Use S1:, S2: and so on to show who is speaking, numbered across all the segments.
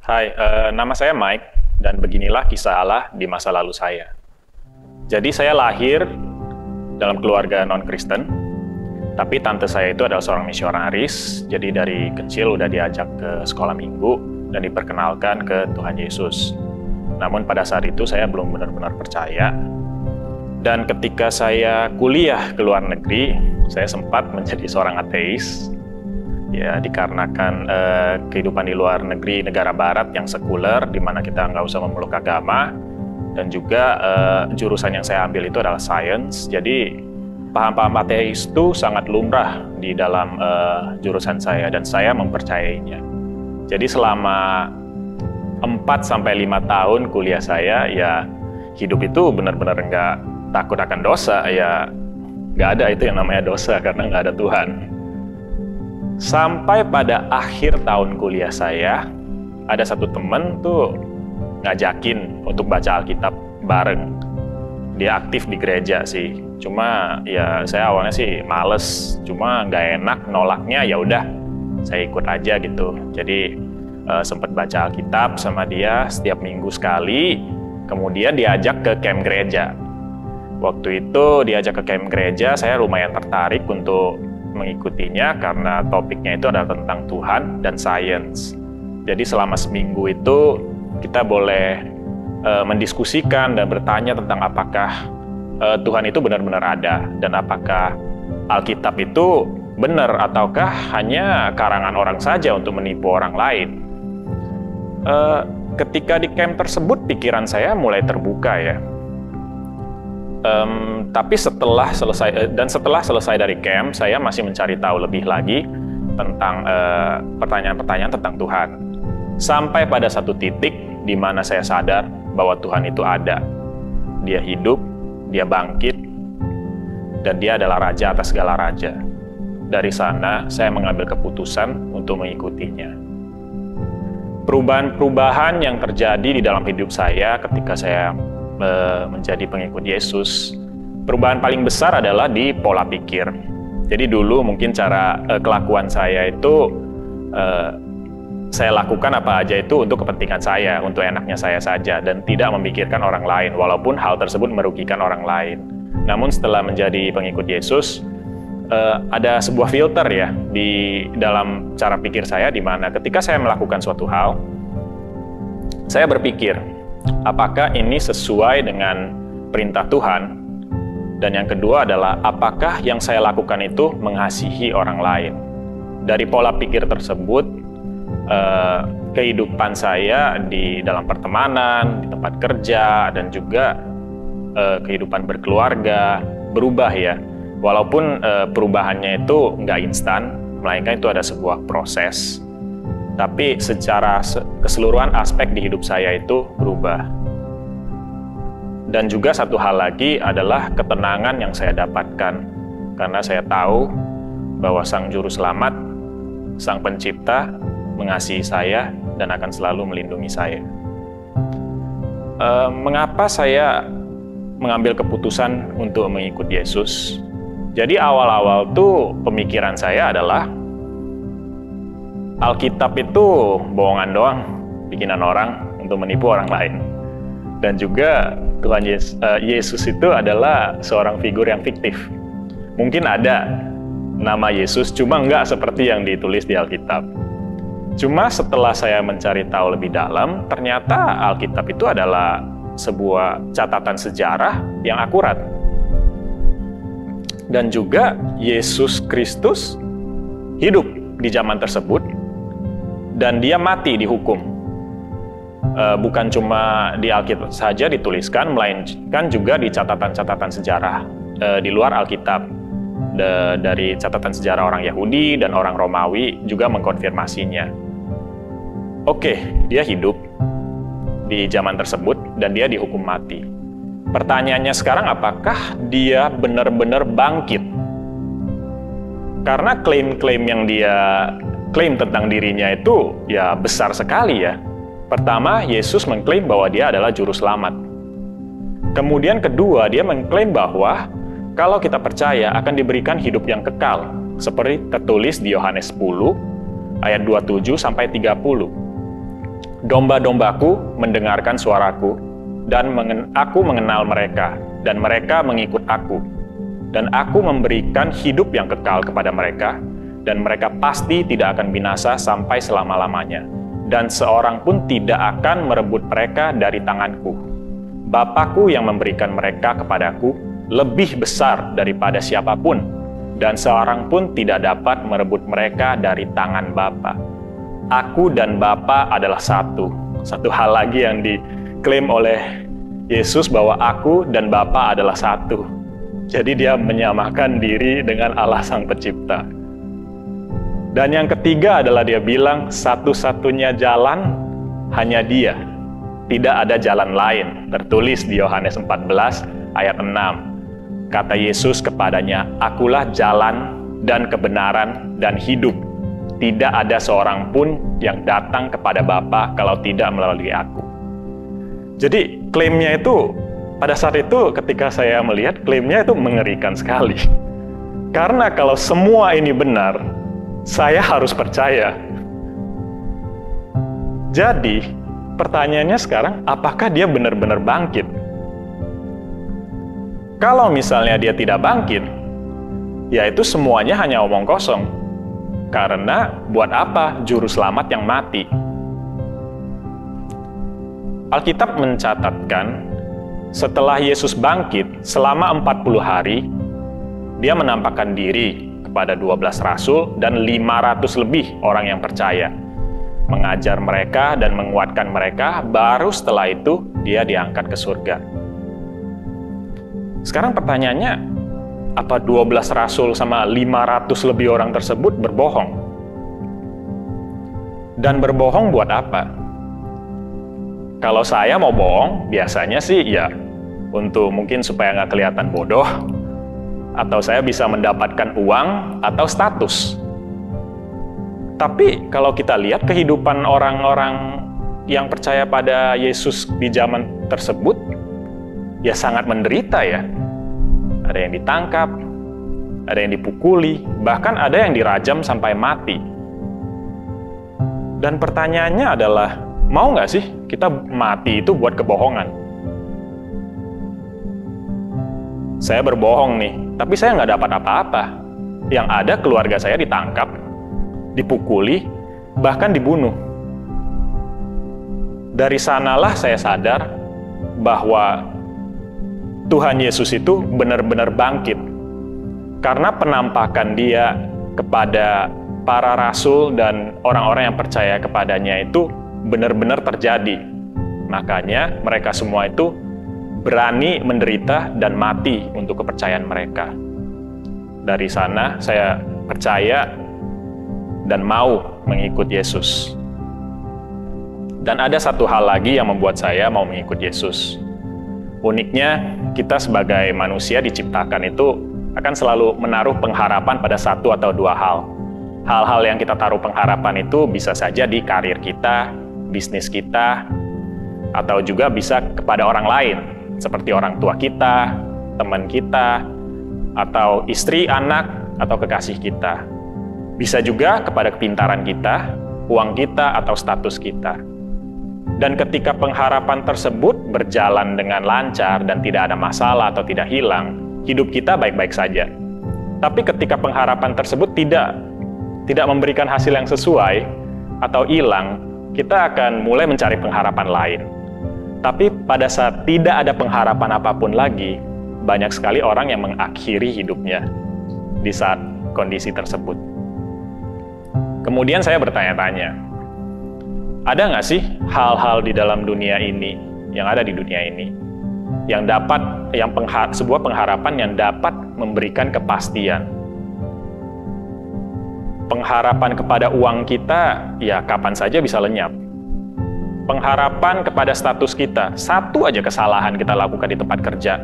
S1: Hai, nama saya Mike, dan beginilah kisah Allah di masa lalu saya. Jadi saya lahir dalam keluarga non-Kristen, tapi tante saya itu adalah seorang misionaris, jadi dari kecil udah diajak ke sekolah minggu dan diperkenalkan ke Tuhan Yesus. Namun pada saat itu saya belum benar-benar percaya, dan ketika saya kuliah ke luar negeri, saya sempat menjadi seorang ateis. Ya, dikarenakan kehidupan di luar negeri negara barat yang sekuler, di mana kita nggak usah memeluk agama, dan juga jurusan yang saya ambil itu adalah science. Jadi paham-paham ateis itu sangat lumrah di dalam jurusan saya, dan saya mempercayainya. Jadi selama 4-5 tahun kuliah saya, ya hidup itu benar-benar nggak takut akan dosa. Ya nggak ada itu yang namanya dosa karena nggak ada Tuhan. Sampai pada akhir tahun kuliah saya, ada satu temen tuh ngajakin untuk baca Alkitab bareng. Dia aktif di gereja sih, cuma ya saya awalnya sih males, cuma nggak enak nolaknya, ya udah saya ikut aja gitu. Jadi sempat baca Alkitab sama dia setiap minggu sekali, kemudian diajak ke camp gereja. Waktu itu diajak ke camp gereja, saya lumayan tertarik untuk mengikutinya karena topiknya itu adalah tentang Tuhan dan sains. Jadi selama seminggu itu kita boleh mendiskusikan dan bertanya tentang apakah Tuhan itu benar-benar ada, dan apakah Alkitab itu benar ataukah hanya karangan orang saja untuk menipu orang lain. Ketika di camp tersebut pikiran saya mulai terbuka ya. Tapi setelah selesai dari camp, saya masih mencari tahu lebih lagi tentang pertanyaan-pertanyaan tentang Tuhan. Sampai pada satu titik di mana saya sadar bahwa Tuhan itu ada. Dia hidup, dia bangkit, dan dia adalah raja atas segala raja. Dari sana, saya mengambil keputusan untuk mengikutinya. Perubahan-perubahan yang terjadi di dalam hidup saya ketika saya menjadi pengikut Yesus, perubahan paling besar adalah di pola pikir. Jadi dulu mungkin cara kelakuan saya itu saya lakukan apa aja itu untuk kepentingan saya, untuk enaknya saya saja, dan tidak memikirkan orang lain, walaupun hal tersebut merugikan orang lain. Namun setelah menjadi pengikut Yesus, ada sebuah filter ya di dalam cara pikir saya, di mana ketika saya melakukan suatu hal, saya berpikir, apakah ini sesuai dengan perintah Tuhan? Dan yang kedua adalah, apakah yang saya lakukan itu mengasihi orang lain? Dari pola pikir tersebut, kehidupan saya di dalam pertemanan, di tempat kerja, dan juga kehidupan berkeluarga berubah ya. Walaupun perubahannya itu nggak instan, melainkan itu ada sebuah proses. Tapi secara keseluruhan aspek di hidup saya itu berubah. Dan juga satu hal lagi adalah ketenangan yang saya dapatkan, karena saya tahu bahwa Sang Juru Selamat, Sang Pencipta, mengasihi saya dan akan selalu melindungi saya. Mengapa saya mengambil keputusan untuk mengikut Yesus? Jadi awal-awal tuh pemikiran saya adalah, Alkitab itu bohongan doang, bikinan orang untuk menipu orang lain. Dan juga Tuhan Yesus itu adalah seorang figur yang fiktif. Mungkin ada nama Yesus, cuma nggak seperti yang ditulis di Alkitab. Cuma setelah saya mencari tahu lebih dalam, ternyata Alkitab itu adalah sebuah catatan sejarah yang akurat. Dan juga Yesus Kristus hidup di zaman tersebut, dan dia mati dihukum. Bukan cuma di Alkitab saja dituliskan, melainkan juga di catatan-catatan sejarah di luar Alkitab. Dari catatan sejarah orang Yahudi dan orang Romawi juga mengkonfirmasinya. Oke, dia hidup di zaman tersebut dan dia dihukum mati. Pertanyaannya sekarang, apakah dia benar-benar bangkit? Karena klaim-klaim yang dia klaim tentang dirinya itu ya besar sekali ya. Pertama, Yesus mengklaim bahwa dia adalah juru selamat. Kemudian kedua, dia mengklaim bahwa kalau kita percaya akan diberikan hidup yang kekal, seperti tertulis di Yohanes 10 ayat 27 sampai 30. Domba-dombaku mendengarkan suaraku, dan aku mengenal mereka, dan mereka mengikut aku. Dan aku memberikan hidup yang kekal kepada mereka, dan mereka pasti tidak akan binasa sampai selama-lamanya. Dan seorang pun tidak akan merebut mereka dari tanganku. Bapa-Ku yang memberikan mereka kepadaku lebih besar daripada siapapun, dan seorang pun tidak dapat merebut mereka dari tangan Bapa. Aku dan Bapa adalah satu. Satu hal lagi yang diklaim oleh Yesus bahwa aku dan Bapa adalah satu. Jadi dia menyamakan diri dengan Allah Sang Pencipta. Dan yang ketiga adalah dia bilang satu-satunya jalan hanya Dia. Tidak ada jalan lain. Tertulis di Yohanes 14 ayat 6. Kata Yesus kepadanya, "Akulah jalan dan kebenaran dan hidup. Tidak ada seorang pun yang datang kepada Bapa kalau tidak melalui aku." Jadi klaimnya itu, pada saat itu ketika saya melihat klaimnya itu mengerikan sekali. Karena kalau semua ini benar, saya harus percaya. Jadi pertanyaannya sekarang, apakah dia benar-benar bangkit? Kalau misalnya dia tidak bangkit, ya itu semuanya hanya omong kosong. Karena buat apa juru selamat yang mati? Alkitab mencatatkan setelah Yesus bangkit selama 40 hari, dia menampakkan diri kepada 12 rasul dan 500 lebih orang yang percaya. Mengajar mereka dan menguatkan mereka, baru setelah itu dia diangkat ke surga. Sekarang pertanyaannya, apa 12 rasul sama 500 lebih orang tersebut berbohong? Dan berbohong buat apa? Kalau saya mau bohong, biasanya sih ya untuk mungkin supaya nggak kelihatan bodoh, atau saya bisa mendapatkan uang atau status. Tapi kalau kita lihat kehidupan orang-orang yang percaya pada Yesus di zaman tersebut, ya sangat menderita ya. Ada yang ditangkap, ada yang dipukuli, bahkan ada yang dirajam sampai mati. Dan pertanyaannya adalah, mau nggak sih kita mati itu buat kebohongan? Saya berbohong nih, tapi saya nggak dapat apa-apa. Yang ada keluarga saya ditangkap, dipukuli, bahkan dibunuh. Dari sanalah saya sadar bahwa Tuhan Yesus itu benar-benar bangkit. Karena penampakan Dia kepada para rasul dan orang-orang yang percaya kepadanya itu benar-benar terjadi. Makanya mereka semua itu berani menderita dan mati untuk kepercayaan mereka. Dari sana saya percaya dan mau mengikut Yesus. Dan ada satu hal lagi yang membuat saya mau mengikut Yesus. Uniknya, kita sebagai manusia diciptakan itu akan selalu menaruh pengharapan pada satu atau dua hal. Hal-hal yang kita taruh pengharapan itu bisa saja di karir kita, bisnis kita, atau juga bisa kepada orang lain, seperti orang tua kita, teman kita, atau istri, anak, atau kekasih kita. Bisa juga kepada kepintaran kita, uang kita, atau status kita. Dan ketika pengharapan tersebut berjalan dengan lancar dan tidak ada masalah atau tidak hilang, hidup kita baik-baik saja. Tapi ketika pengharapan tersebut tidak memberikan hasil yang sesuai atau hilang, kita akan mulai mencari pengharapan lain. Tapi pada saat tidak ada pengharapan apapun lagi, banyak sekali orang yang mengakhiri hidupnya di saat kondisi tersebut. Kemudian saya bertanya-tanya, ada nggak sih hal-hal di dalam dunia ini, yang ada di dunia ini, yang sebuah pengharapan yang dapat memberikan kepastian? Pengharapan kepada uang kita, ya kapan saja bisa lenyap. Pengharapan kepada status kita, satu aja kesalahan kita lakukan di tempat kerja,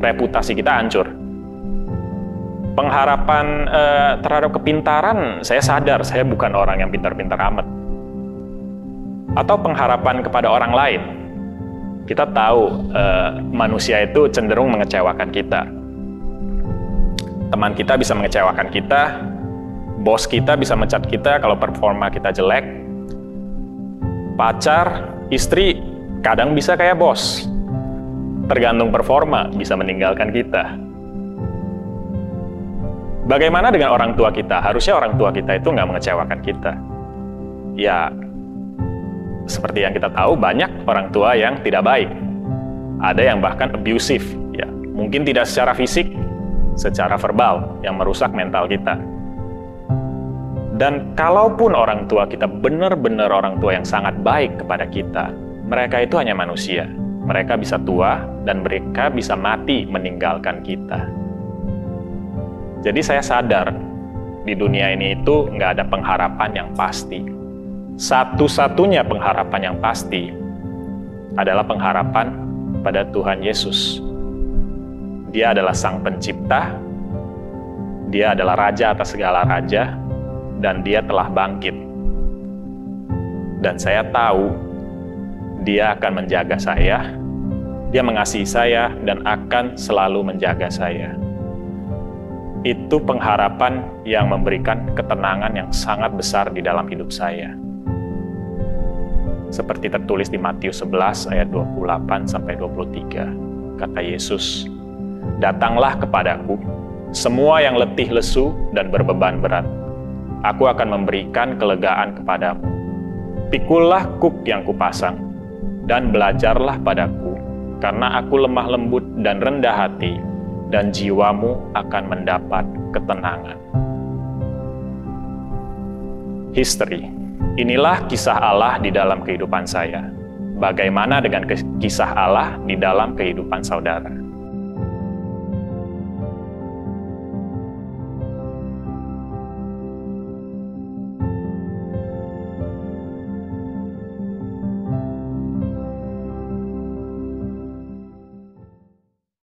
S1: reputasi kita hancur. Pengharapan terhadap kepintaran, saya sadar saya bukan orang yang pintar-pintar amat. Atau pengharapan kepada orang lain, kita tahu manusia itu cenderung mengecewakan kita. Teman kita bisa mengecewakan kita, bos kita bisa mencat kita kalau performa kita jelek, Pacar, istri, kadang bisa kayak bos. Tergantung performa, bisa meninggalkan kita. Bagaimana dengan orang tua kita? Harusnya orang tua kita itu nggak mengecewakan kita. Ya, seperti yang kita tahu, banyak orang tua yang tidak baik. Ada yang bahkan abusive. Ya, mungkin tidak secara fisik, secara verbal, yang merusak mental kita. Dan kalaupun orang tua kita benar-benar orang tua yang sangat baik kepada kita, mereka itu hanya manusia. Mereka bisa tua dan mereka bisa mati meninggalkan kita. Jadi saya sadar, di dunia ini itu nggak ada pengharapan yang pasti. Satu-satunya pengharapan yang pasti adalah pengharapan pada Tuhan Yesus. Dia adalah Sang Pencipta, Dia adalah Raja atas segala raja, dan Dia telah bangkit. Dan saya tahu, Dia akan menjaga saya, Dia mengasihi saya, dan akan selalu menjaga saya. Itu pengharapan yang memberikan ketenangan yang sangat besar di dalam hidup saya. Seperti tertulis di Matius 11 ayat 28-23. Kata Yesus, "Datanglah kepadaku, semua yang letih lesu dan berbeban berat. Aku akan memberikan kelegaan kepadamu. Pikullah kuk yang kupasang, dan belajarlah padaku, karena aku lemah lembut dan rendah hati, dan jiwamu akan mendapat ketenangan." History. Inilah kisah Allah di dalam kehidupan saya. Bagaimana dengan kisah Allah di dalam kehidupan saudara?